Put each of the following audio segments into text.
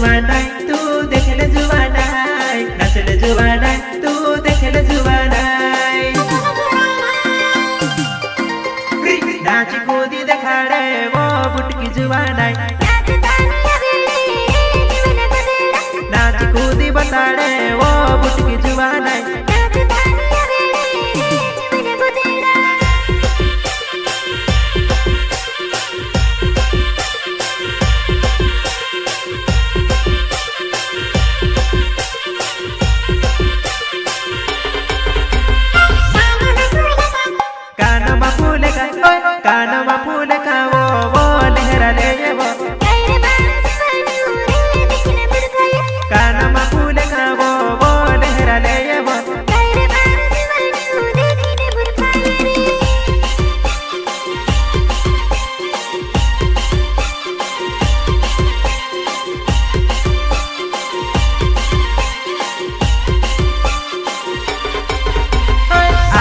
जुवानाई तू देखले जुवानाई नाचले जुवानाई तू देखले जुवानाई नाची कूदी देखाड़े वो बुटकी जुवानाई नाची कूदी बताड़े वो बुटकी जुवानाई कानमा फूले का वो लहरा ले वो कानमा फूले का वो लहरा ले वो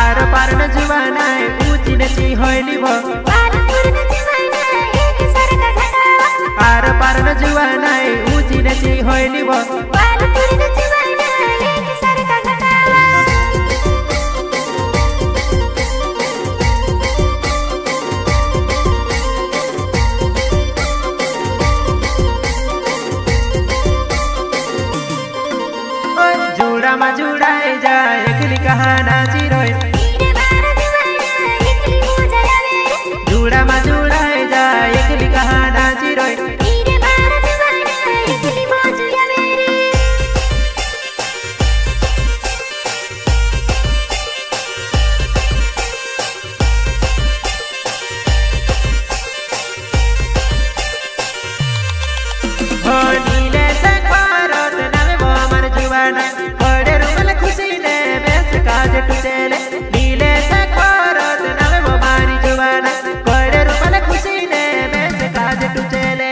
आर पार न जुवानाई ऊंची नची होइली वो आर पार न जुवानाई ऊंची नची होइली वो जुड़ा मा जुड़ाई जाए एकली कहा नाची रोए जुड़ा मा जुड़ाई जाए एकली कहा नाची रोए नीले से भारत नामे वो अमर जुवाना बड़े रुमल खुशी ने बेस काज टुचेले नीले से भारत नामे वो मारी जुवाना बड़े रुमल खुशी ने बेस काज टुचेले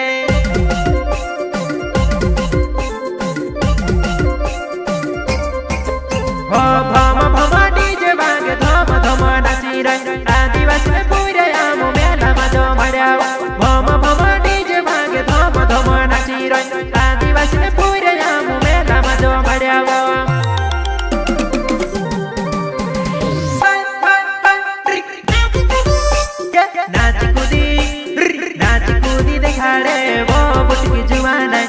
हो भम भम डीजे वागे धम धम नाची रही आदिवासी में पूरे आम मेला मजो मड़ावा भम भम डीजे वागे धम धम नाची रही आदिवासी में पूरे आम मेला मजो मड़ावा नाची कूदी देखाड़े वो बुटकी जुवानाई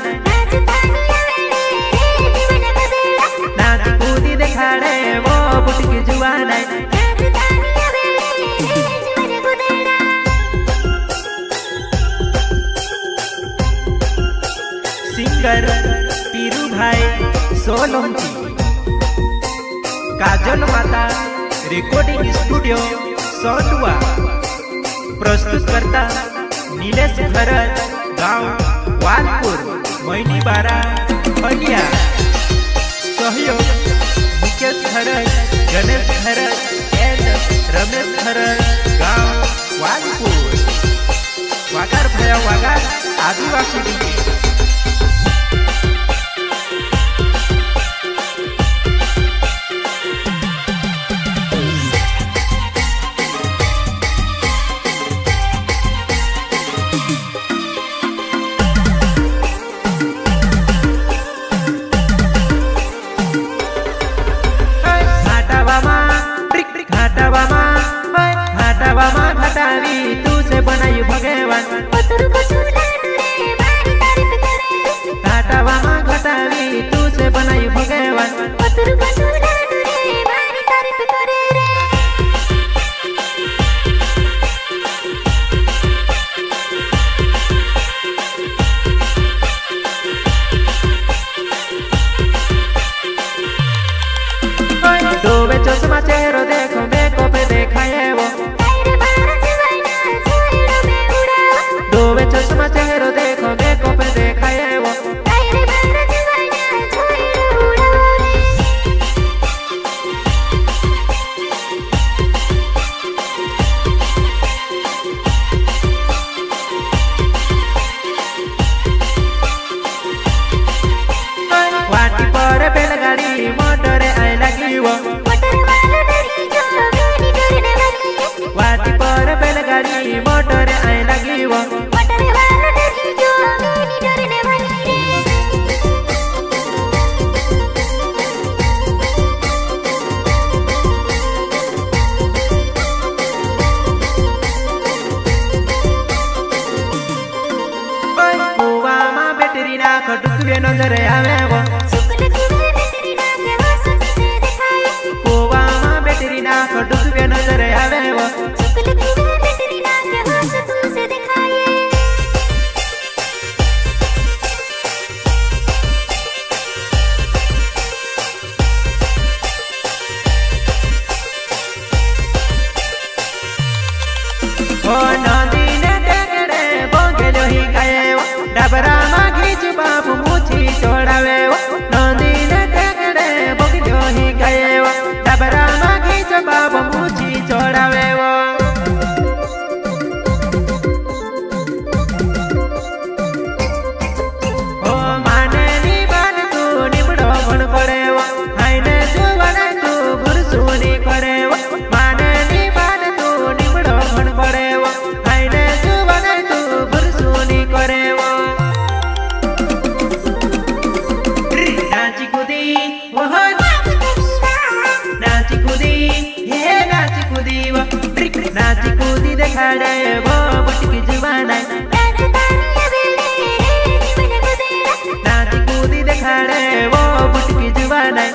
नाची कूदी देखाड़े वो बुटकी जुवानाई सिंगर पीरू भाई सोलंकी काजल माता रिकॉर्डिंग स्टूडियो सोटुआ प्रस्तुत करता नीलेश भरत गांव वालपुर मोइनी बारा हलिया सहयोग मुकेश भरत गणेश भरत एंड रमेश भरत गांव वालपुर वागार भया वागार आदिवासी डीजे घटावी तू से बनाई भगवान घटावा माँ घटावी तू से बनाई भगवान डोबे चश्मा चेहरो देखो बेको पे देखाए वो डोबे चश्मा चेहरो देखो बेको पे देखाए वो वाटी पर बैलगाड़ी मोटर आए लगी वो वाटी पर बैलगाड़ी मोटर आए लगी वो नजर आवे वो कुआ में बैटरी नाख डुबे नजर आवे वो ओ नदी ने टेकड़े बोगेलो ही गए वो डबरा माघीच बाबू मुछी चोड़ावे वो नदी ने टेकड़े बोगेलो ही गए वो डबरा माघीच बाबू मुछी चोड़ावे वो ओ माने नी बान तू निबड़ो पण पड़े वो हाइने जुवाने तू गुरसुनी करे वो माने नी बान तू निबड़ो पण पड़े वो हाइने जुवाने तू गुरसुनी करे वो नाची कूदी वो नाची कूदी ये नाची कूदी वो नाची कूदी दिखाड़े वो बुटकी जुबाना नाची कूदी दिखाड़े वो बुटकी जुबाना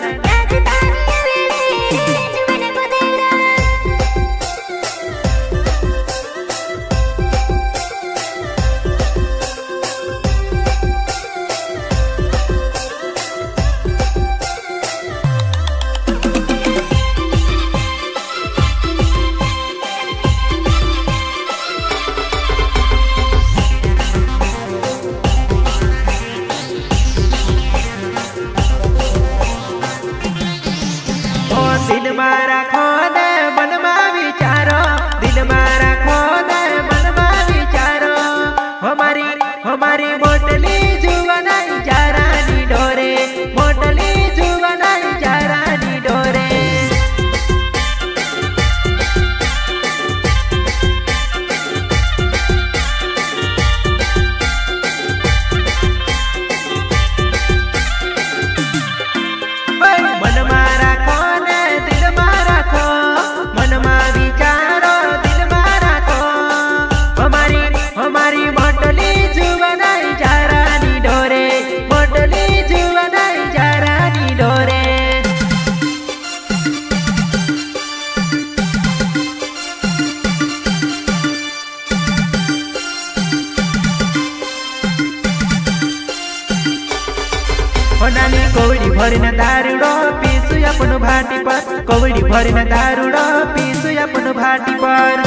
दिल मारा खोद मन मा विचारो दिल मारा खोद मन मा विचारो हमारी मोटली जुवनाई जारानी डोरे मोटली जुवनाई जारानी डोरे मन मारा हमारी मोटली जुवनाई जारानी डोरे मोटली जुवनाई जारानी डोरे नानी कोवड़ी भरीने दारूडो पीसु अपन भाटी पर कोवड़ी भरीने दारूडो पीसु अपन भाटी पर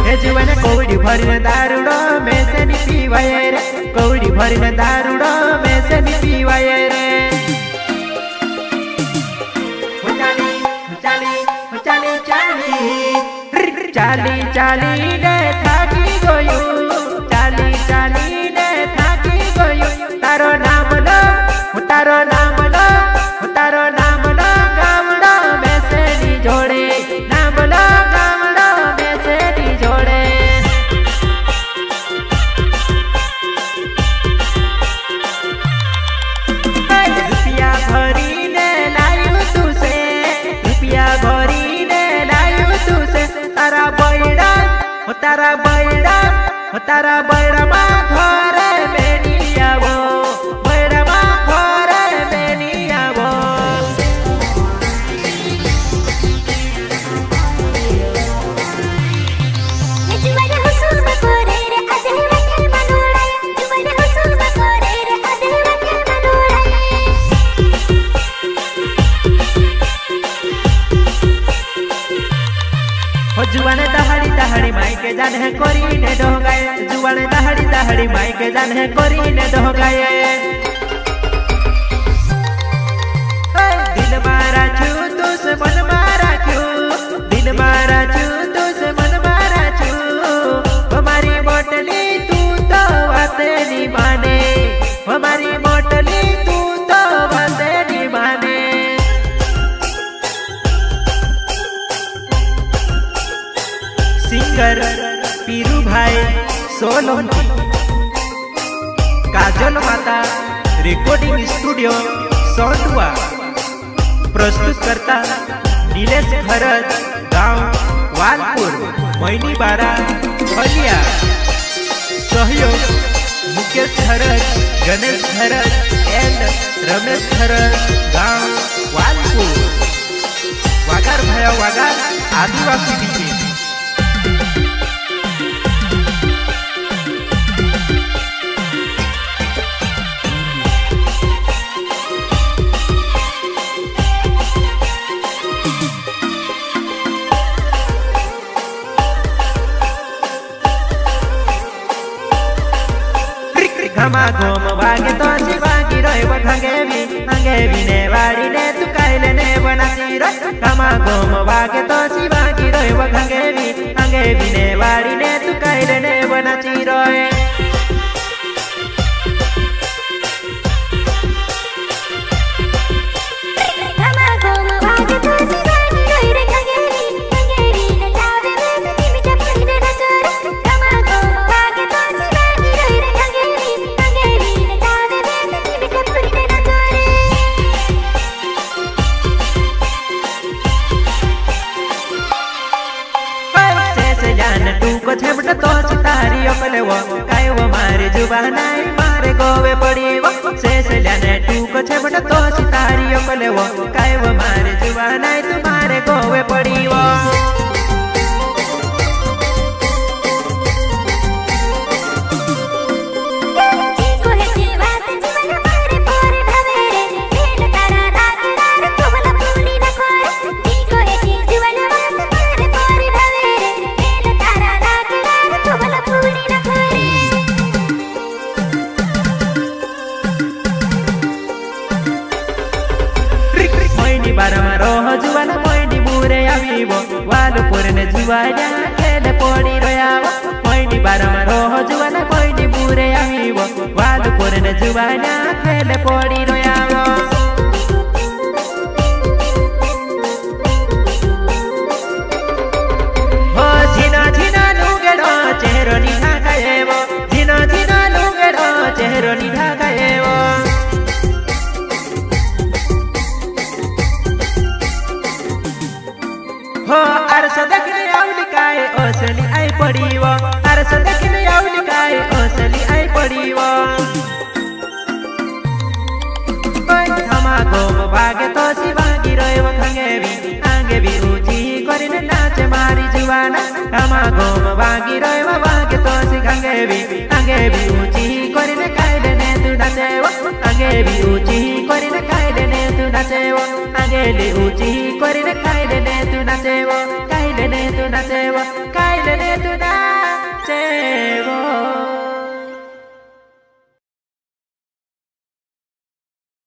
हे जुवाने कोवड़ी भरीने दारूडो में से नी पीवाये रे कोवड़ी भरीने दारूडो में से नी पीवाये रे चाली चाली चाली चाली चाली चाली ने थाकी गयो चाली चाली ने थाकी गयो तारो नाम लो तारो नाम लो तारो नाम लो गामड़ो में से नी जोड़े नाम लो गामड़ो में से नी जोड़े रुपया भरी ने लायू तुसे रुपया भरी ने लायू तुसे तारा बैड़ा मा घरे बेनिया वो बैड़ा मा घरे बेनिया वो जुवाने दहाड़ी दहाड़ी माई के जान है कोरी ने ढोगाए जुवाने दहाड़ी दहाड़ी माई के जान है कोरी ने ढोगाए दिल मारा छू तुझसे मन मारा छू दिल मारा छू तुझसे मन मारा छू हमारी मोटली तू तो बातें नहीं माने हमारी मोटली तू तो बातें नहीं माने सिंगर पीरू भाई सोलंकी काजल माता रिकॉर्डिंग स्टूडियो सोंडवा प्रस्तुत करता नीलेश खरज गांव वालपुर मैनी बारा बलिया सहयोग मुकेश खरज गणेश खरज एंड रमेश खरज गांव वालपुर वागार भया वागार आदिवासी डीजे घमा घोम वागे तो शिवागी रोइव हंगेवी ने वाड़ी ने तू काइले ने बनासी रो घमा घोम वागे तो शिवागी रोइव हंगेवी ने वाड़ी ने तू काइले ने बनासी रोए छेबट तो सितारी अपलेव कायव मारे जुबानाई मारे गोवे पड़ीव शेष जाने तू को छेबट तो सितारी अपलेव कायव मारे जुबानाई तुम्हारे गोवे पड़ीव बारमा रोह जुवान मोइनी बुरे आवीवो वालपुर ने जुवाना खेले पड़ी रोयावो मोइनी बारमा रोह जुवान मोइनी बुरे आवीवो वालपुर ने जुवाना खेले पड़ी रोयावो हो झिना झिना लुगेडो चेहरो निधा काएवो झिना झिना लुगेडो चेहरो निधा काएवो हो अरस दखने आवली काय ओसली आई पड़ीव अरस दखने आवली काय ओसली आई पड़ीव घमा घोम भागे तो शिवागी रोइव हंगेवी ऊंची करिने नाचे मारी जुवाना घमा घोम भागी रोइव भागे तो हंगेवी ऊंची करिने काइले ने तू नाचेव हंगेवी ऊंची करिने काइले ने तू नाचेव हंगेली ऊंची करिने काइले ने तू नाचेव काइले ने तू नाचेव